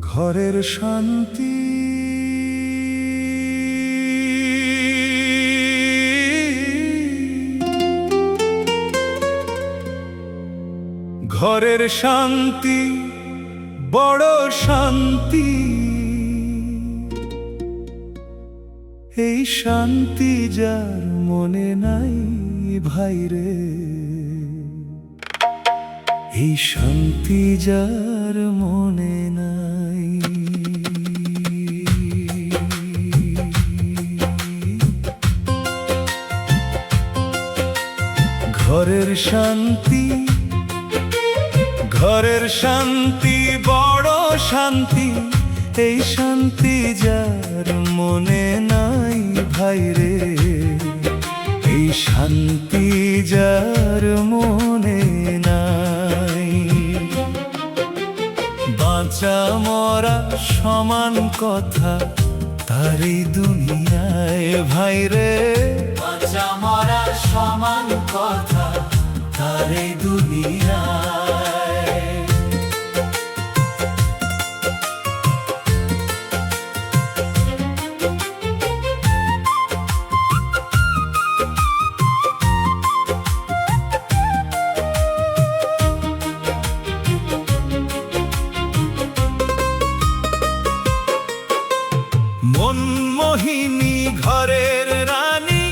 ঘরের শান্তি ঘরের শান্তি বড় শান্তি। এই শান্তি যার মনে নাই ভাইরে, এই শান্তি যার মনে নাই। ঘরের শান্তি ঘরের শান্তি বড় শান্তি। এই শান্তি যার মনে নাই ভাইরে, এই শান্তি যার মনে নাই। বাঁচা মরা সমান কথা তার এই দুনিয়ায় ভাইরে, বাঁচা মরা সমান কথা তার এই দুনিয়ায়। মনমোহিনী ঘরের রানী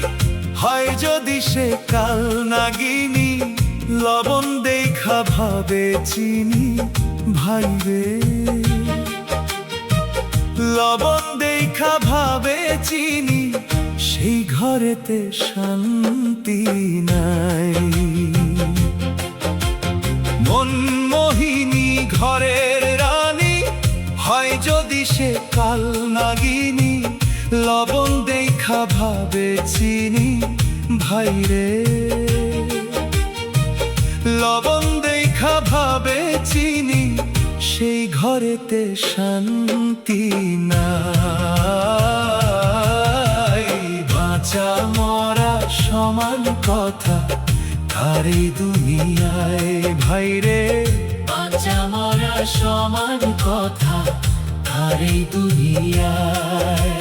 হয় যদি সে কাল নাগিনী, লবণ দেখা ভাবে চিনি ভাইরে, লবণ দেখা ভাবে চিনি। সেই ঘরেতে শান্তি নাই। মনমোহিনী ঘরের রানী হয় যদি সে কাল নাগিনী, লবণ দেখা ভাবে চিনি ভাইরে, লবণ দেখা ভাবে চিনি। সেই ঘরেতে শান্তি নাই। বাঁচা মরা সমান কথা তার এই দুনিয়ায় ভাইরে, বাঁচা মরা সমান কথা তার এই দুনিয়ায়।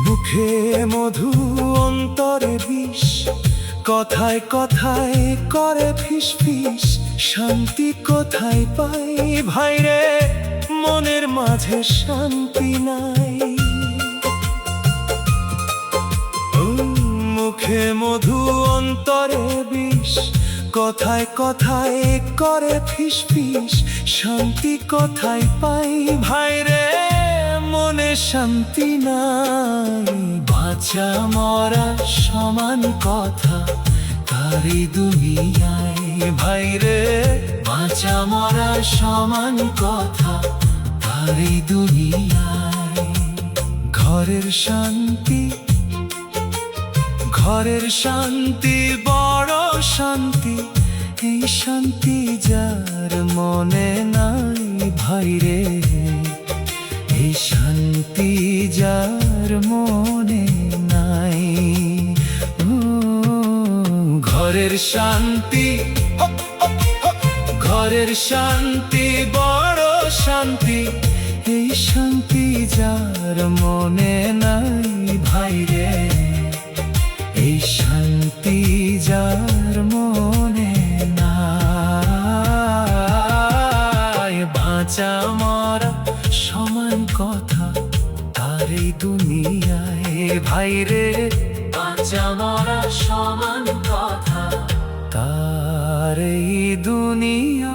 মুখে মধু অন্তরে বিষ, কথায় কথায় করে ফিস ফিস। শান্তি কোথায় পাই ভাইরে, মনের মাঝে শান্তি নাই। মুখে মধু অন্তরে বিষ, কথায় কথায় করে ফিস ফিস। শান্তি কোথায় পাই ভাইরে, মনে শান্তি নাই। বাঁচা মরা সমান কথা তার এই দুনিয়ায় ভাইরে, বাঁচা মরা সমান কথা তার এই দুনিয়ায়। ঘরের শান্তি ঘরের শান্তি বড় শান্তি। এই শান্তি যার মনে নাই ভাইরে, এই শান্তি যার মনে নাই। ঘরের শান্তি ঘরের শান্তি বড় শান্তি। এই শান্তি যার মনে নাই ভাইরে, এই শান্তি যার মনে নাই। বাঁচা মরা সমান কথা তার এই দুনিয়ায় ভাইরে, বাঁচা মরা সমান কথা তার এই দুনিয়া।